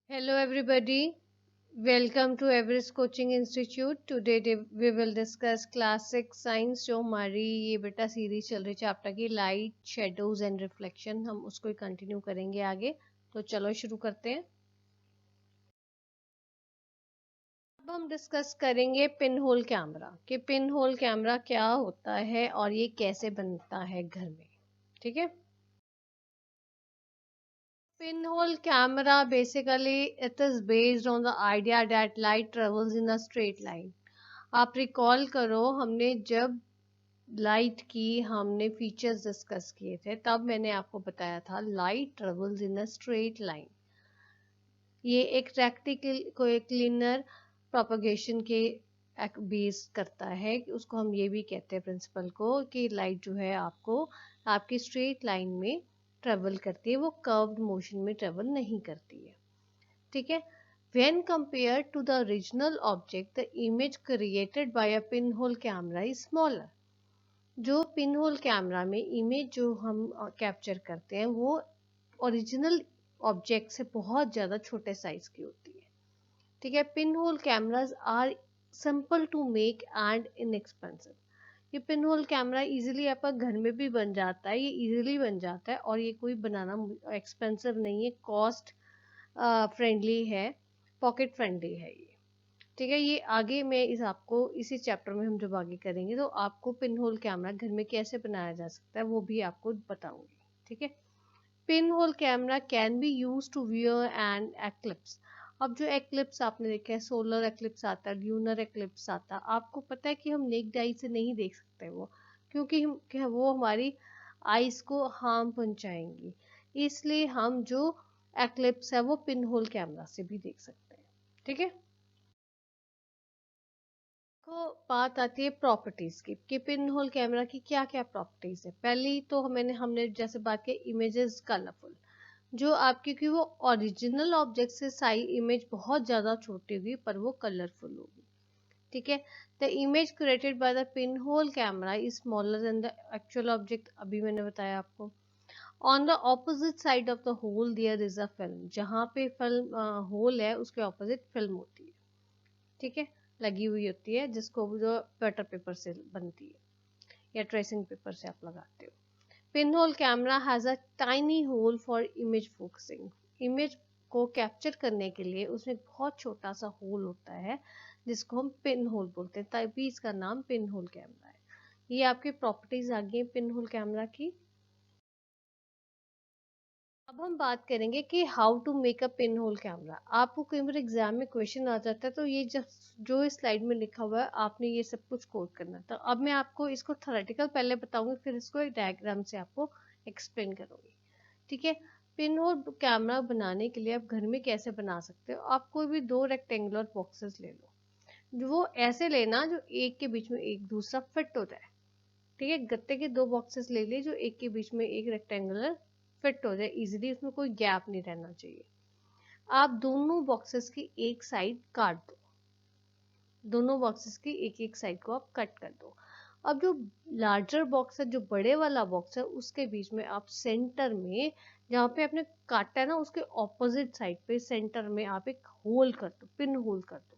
Hello, everybody. Welcome to Everest Coaching Institute. Today we will discuss classic science जो हमारी ये बेटा series चल रही चैप्टर की लाइट शेडोज एंड रिफ्लेक्शन हम उसको ही कंटिन्यू करेंगे आगे। तो चलो शुरू करते हैं। अब हम डिस्कस करेंगे पिन होल कैमरा कि पिन होल कैमरा क्या होता है और ये कैसे बनता है घर में। ठीक है। Pinhole camera basically it is based on the idea that light travels in a straight line. आप रिकॉल करो हमने जब लाइट की हमने फीचर्स डिस्कस किए थे तब मैंने आपको बताया था light travels in a straight line. ये एक रेक्टिकल को एक लिनियर प्रोपगेशन के बेस करता है कि उसको हम ये भी कहते हैं प्रिंसिपल को कि लाइट जो है आपको आपकी स्ट्रेट लाइन में ट्रेवल करती है, वो कर्व्ड मोशन में ट्रेवल नहीं करती है। ठीक है। When compared to the original object, the image created by a pinhole camera is smaller. जो पिनहोल कैमरा में इमेज जो हम कैप्चर करते हैं वो ओरिजिनल ऑब्जेक्ट से बहुत ज़्यादा छोटे साइज की होती है। ठीक है। Pinhole cameras are simple to make and inexpensive. ये पिनहोल कैमरा इजीली आपका घर में भी बन जाता है, ये इजीली बन जाता है और ये कोई बनाना एक्सपेंसिव नहीं है, कॉस्ट फ्रेंडली है, पॉकेट फ्रेंडली है ये। ठीक है। ये आगे मैं इस आपको इसी चैप्टर में हम जब आगे करेंगे तो आपको पिन होल कैमरा घर में कैसे बनाया जा सकता है वो भी आपको बताऊंगी। ठीक है। Pin hole camera can be use to view and eclipse. अब जो एक्लिप्स आपने देखा है, सोलर एक्लिप्स आता है, ल्यूनर एक्लिप्स आता है, आपको पता है कि हम नेक्ड आई से नहीं देख सकते वो, क्योंकि वो हमारी आईज को हार्म पहुंचाएंगी। इसलिए हम जो एक्लिप्स है वो पिन होल कैमरा से भी देख सकते हैं। ठीक है। को बात आती है प्रॉपर्टीज की कि पिन होल कैमरा की क्या क्या प्रॉपर्टीज है। पहली तो हमने जैसे बात की इमेजेस कलरफुल, जो आपकी कि वो ओरिजिनल ऑब्जेक्ट से साइज इमेज बहुत ज्यादा छोटी होगी पर वो कलरफुल होगी। ठीक है। The image created by the pin hole camera is smaller than the actual object, अभी मैंने बताया आपको। On the opposite side of the hole there is a film, जहाँ पे फिल्म होल है उसके ऑपोजिट फिल्म होती है। ठीक है। लगी हुई होती है जिसको जो बटर पेपर से बनती है या ट्रेसिंग पेपर से आप लगाते हो। Pin hole camera has a tiny hole for image focusing. Image को कैप्चर करने के लिए उसमें बहुत छोटा सा होल होता है जिसको हम पिन होल बोलते हैं, तभी इसका नाम पिन होल कैमरा है। ये आपकी प्रॉपर्टीज आ गई पिन होल कैमरा की। अब हम बात करेंगे कि how to make a pin hole camera. आपको कई बार एग्जाम में क्वेश्चन आ जाता है तो ये जो इस स्लाइड में लिखा हुआ है आपने ये सब कुछ कोड करना था। अब मैं आपको इसको थ्योरेटिकल पहले बताऊंगी, फिर इसको एक डायग्राम से आपको एक्सप्लेन करूंगी। ठीक है। पिन होल कैमरा बनाने के लिए आप घर में कैसे बना सकते हो, आप कोई भी दो रेक्टेंगुलर बॉक्सेस ले लो, जो वो ऐसे लेना जो एक के बीच में एक दूसरा फिट हो जाए। ठीक है। गत्ते के दो बॉक्सेस ले लिए जो एक के बीच में एक रेक्टेंगुलर फिट हो जाए इजीली, उसमें कोई गैप नहीं रहना चाहिए। आप दोनों बॉक्सेस की एक साइड काट दो, दोनों बॉक्सेस की एक एक साइड को आप कट कर दो। अब जो लार्जर बॉक्स है, जो बड़े वाला बॉक्स है, उसके बीच में आप सेंटर में जहाँ पे आपने काटा है ना उसके ऑपोजिट साइड पे सेंटर में आप एक होल कर दो, पिन होल कर दो।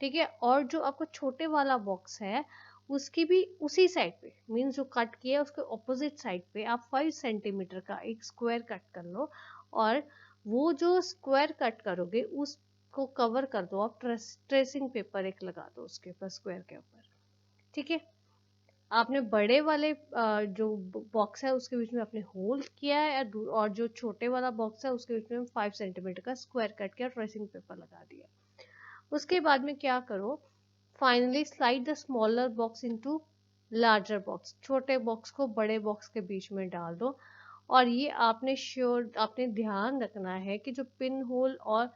ठीक है। और जो आपका छोटे वाला बॉक्स है उसकी भी उसी साइड पे, मीन्स जो कट किया है उसके ऑपोजिट साइड पे आप 5 सेंटीमीटर का एक स्क्वायर कट कर लो, और वो जो स्क्वायर कट करोगे उसको कवर कर दो आप, ट्रेसिंग पेपर एक लगा दो उसके ऊपर, स्क्वायर के ऊपर। ठीक है। आपने बड़े वाले जो बॉक्स है उसके बीच में आपने होल किया है और जो छोटे वाला बॉक्स है उसके बीच में 5 सेंटीमीटर का स्क्वायर कट किया, ट्रेसिंग पेपर लगा दिया। उसके बाद में क्या करो, finally slide the smaller box into larger box, छोटे बॉक्स को बड़े बॉक्स के बीच में डाल दो। और ये आपने ध्यान रखना है कि जो पिन होल और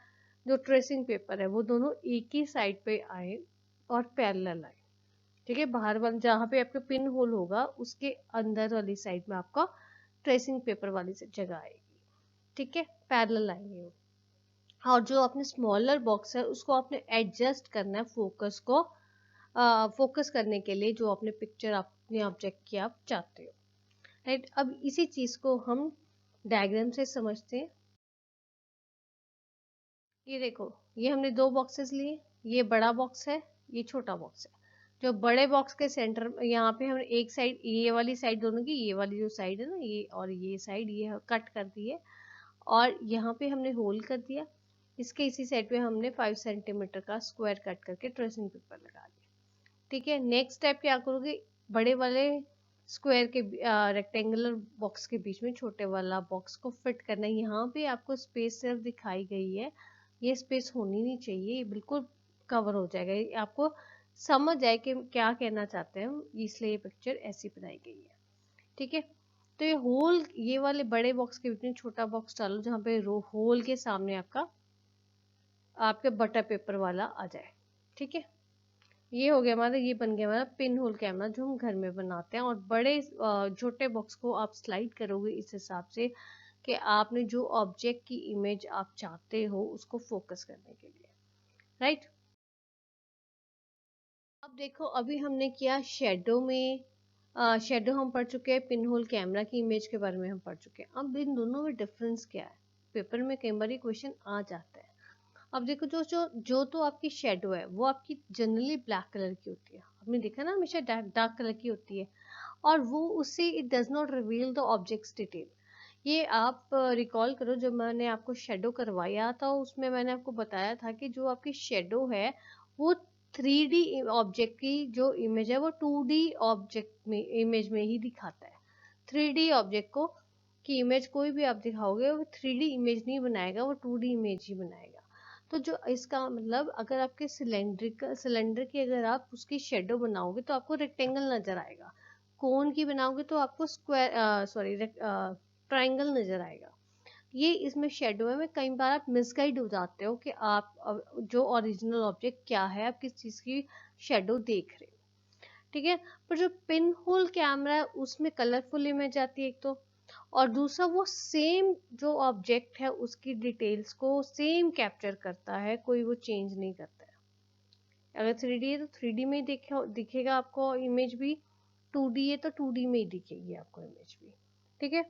जो ट्रेसिंग पेपर है वो दोनों एक ही साइड पे आए और पैरेलल आए। ठीक है। बाहर वाले जहाँ पे आपका पिन होल होगा उसके अंदर वाली साइड में आपका ट्रेसिंग पेपर वाली जगह आएगी। ठीक है। पैरेलल आएंगे वो। और जो आपने स्मॉलर बॉक्स है उसको आपने एडजस्ट करना है फोकस को, फोकस करने के लिए जो आपने पिक्चर अपने ऑब्जेक्ट की आप चाहते हो। राइट। अब इसी चीज को हम डायग्राम से समझते हैं। ये देखो, ये हमने दो बॉक्सेस लिए, ये बड़ा बॉक्स है, ये छोटा बॉक्स है। जो बड़े बॉक्स के सेंटर यहाँ पे हमने एक साइड, ये वाली साइड दोनों की, ये वाली जो साइड है ना ये और ये साइड, ये कट कर दी है और यहाँ पे हमने होल कर दिया। इसके इसी साइड पे हमने 5 सेंटीमीटर का स्क्वायर कट करके ट्रेसिंग पेपर लगा दिया। ठीक है, नेक्स्ट स्टेप क्या करोगे, बड़े वाले स्क्वायर के रेक्टेंगुलर बॉक्स के बीच में छोटे वाला बॉक्स को फिट करना है। यहाँ पे आपको स्पेस सिर्फ दिखाई गई है, ये स्पेस होनी नहीं चाहिए, ये बिल्कुल कवर हो जाएगा, ये आपको समझ आए कि क्या कहना चाहते हैं, इसलिए ये पिक्चर ऐसी बनाई गई है। ठीक है, तो ये होल, ये वाले बड़े बॉक्स के बीच में छोटा बॉक्स डालो जहाँ पे रो होल के सामने आपका आपके बटर पेपर वाला आ जाए। ठीक है, ये हो गया हमारा, ये बन गया हमारा पिन होल कैमरा जो हम घर में बनाते हैं। और बड़े छोटे बॉक्स को आप स्लाइड करोगे इस हिसाब से कि आपने जो ऑब्जेक्ट की इमेज आप चाहते हो उसको फोकस करने के लिए, राइट। अब देखो, अभी हमने किया शेडो में, शेडो हम पढ़ चुके हैं, पिन होल कैमरा की इमेज के बारे में हम पढ़ चुके हैं। अब इन दोनों में डिफरेंस क्या है, पेपर में कई बार क्वेश्चन आ जाता है। अब देखो, जो जो जो तो आपकी शेडो है वो आपकी जनरली ब्लैक कलर की होती है, आपने देखा ना, हमेशा डार्क कलर की होती है, और वो उससे it does not reveal the objects detail. ये आप रिकॉल करो, जब मैंने आपको शेडो करवाया था उसमें मैंने आपको बताया था कि जो आपकी शेडो है वो 3D ऑब्जेक्ट की जो इमेज है वो 2D ऑब्जेक्ट में इमेज में ही दिखाता है। 3D ऑब्जेक्ट को की इमेज कोई भी आप दिखाओगे वो 3D इमेज नहीं बनाएगा, वो 2D इमेज ही बनाएगा। तो जो इसका मतलब, अगर आपके सिलेंडर की अगर आप उसकी शेडो बनाओगे तो आपको रेक्टेंगल नजर आएगा, कोन की बनाओगे तो आपको स्क्वायर सॉरी ट्राइंगल नजर आएगा। ये इसमें शेडो है में कई बार आप मिसगाइड हो जाते हो कि आप जो ओरिजिनल ऑब्जेक्ट क्या है, आप किस चीज की शेडो देख रहे हो। ठीक है, पर जो पिन होल कैमरा है उसमें कलरफुल इमेज आती है एक तो, और दूसरा वो सेम जो ऑब्जेक्ट है उसकी डिटेल्स को सेम कैप्चर करता है, कोई वो चेंज नहीं करता है। अगर 3D है तो 3D में ही दिखेगा आपको इमेज भी, 2D है तो 2D में ही दिखेगी आपको इमेज भी। ठीक है,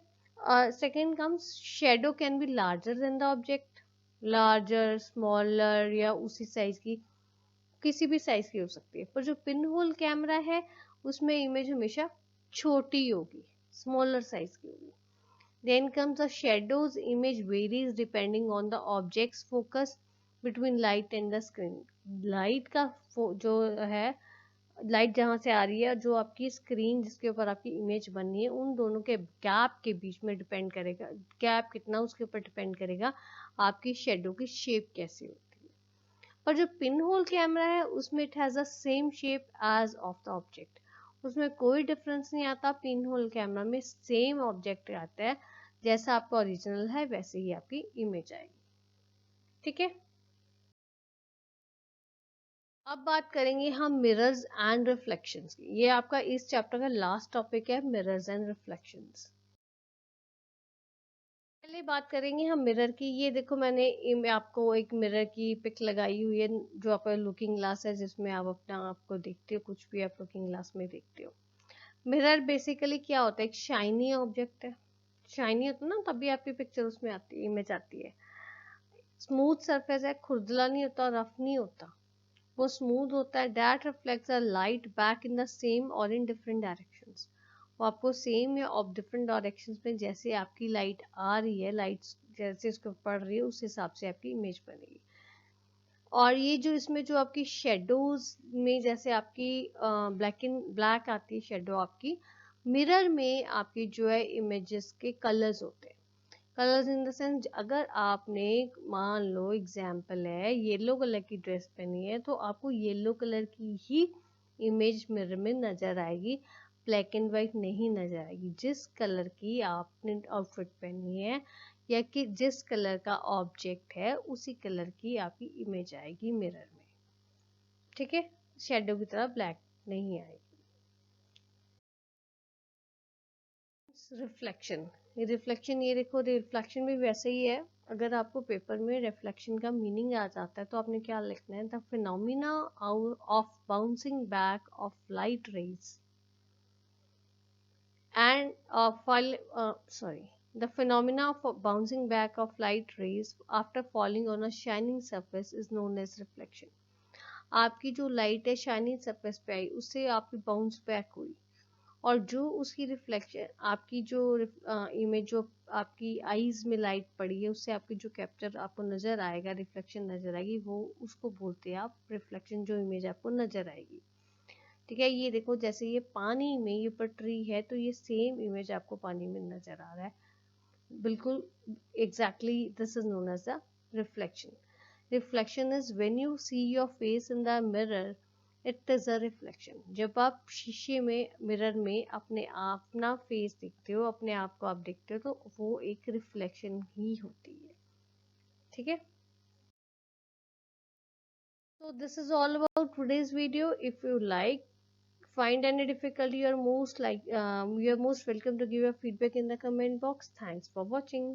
second comes shadow can be larger than the object, larger, smaller, या उसी साइज की, किसी भी साइज की हो सकती है। पर जो पिन होल कैमरा है उसमें इमेज हमेशा छोटी होगी, स्मॉलर साइज की होगी। Then comes the shadows image varies depending on the object's focus between light and the screen. Light का जो है, लाइट जहाँ से आ रही है, जो आपकी स्क्रीन जिसके ऊपर आपकी इमेज बननी है, उन दोनों के गैप के बीच में डिपेंड करेगा, गैप कितना उसके ऊपर डिपेंड करेगा आपकी शेडो की शेप कैसी होती है। पर जो पिन होल कैमरा है उसमें it has the same shape as of the object, उसमें कोई डिफरेंस नहीं आता। पिन होल कैमरा में सेम ऑब्जेक्ट आता है, जैसा आपका ओरिजिनल है वैसे ही आपकी इमेज आएगी। ठीक है, अब बात करेंगे हम मिरर्स एंड रिफ्लेक्शंस की। ये आपका इस चैप्टर का लास्ट टॉपिक है, मिरर्स एंड रिफ्लेक्शंस। पहले बात करेंगे हम मिरर की। ये देखो, मैंने आपको एक मिरर की पिक लगाई हुई है, जो आपका लुकिंग ग्लास है जिसमें आप अपना आपको देखते हो, कुछ भी आप लुकिंग ग्लास में देखते हो। मिरर बेसिकली क्या होता है, एक शाइनी ऑब्जेक्ट है, शाइनी होता है ना तभी आपकी पिक्चर उसमें आती है, इमेज आती है। स्मूथ सरफेस है, खुरदला नहीं होता, रफ नहीं होता, वो स्मूथ होता है। That reflects a light back in the same और इन डिफरेंट डायरेक्शंस, वो आपको सेम या ऑफ डिफरेंट डायरेक्शंस में जैसे आपकी लाइट आ रही है, लाइट जैसे उसके पड़ रही है उस हिसाब से आपकी इमेज बनेगी। और ये जो इसमें जो आपकी शेडोज में जैसे आपकी ब्लैक आती है शेडो आपकी, मिरर में आपकी जो है इमेजेस के कलर्स होते हैं। कलर्स इन द सेंस, अगर आपने मान लो एग्जाम्पल है येलो कलर की ड्रेस पहनी है तो आपको येलो कलर की ही इमेज मिरर में नजर आएगी, ब्लैक एंड वाइट नहीं नजर आएगी। जिस कलर की आपने आउटफिट पहनी है या कि जिस कलर का ऑब्जेक्ट है उसी कलर की आपकी इमेज आएगी मिरर में। ठीक है, शेडो की तरह ब्लैक नहीं आएगी। रिफ्लेक्शन, रिफ्लेक्शन ये देखो, रिफ्लेक्शन भी वैसे ही है। अगर आपको पेपर में रिफ्लेक्शन का मीनिंग आ जाता है तो आपने क्या लिखना है, the phenomena of bouncing back of light rays and sorry, The phenomena of bouncing back of light rays after falling on a shining surface is known as reflection. आपकी जो लाइट है शाइनिंग सरफेस पे आई, उससे आपकी bounce back हुई, और जो उसकी रिफ्लेक्शन आपकी जो इमेज जो आपकी आईज में लाइट पड़ी है, उससे आपकी जो कैप्चर आपको नजर आएगा, रिफ्लेक्शन नजर आएगी, वो उसको बोलते हैं आप रिफ्लेक्शन, जो इमेज आपको नजर आएगी। ठीक है, ये देखो जैसे ये पानी में ये ऊपर ट्री है, तो ये सेम इमेज आपको पानी में नजर आ रहा है, बिल्कुल exactly this is known as the reflection. Reflection is when you see your face in the mirror, it is a reflection. जब आप शीशे में मिरर में अपना फेस देखते हो, अपने आप को आप देखते हो, तो वो एक रिफ्लेक्शन ही होती है। ठीक है, so this is all about today's video. If you like, find any difficulty, you're most welcome to give your feedback in the comment box. Thanks for watching.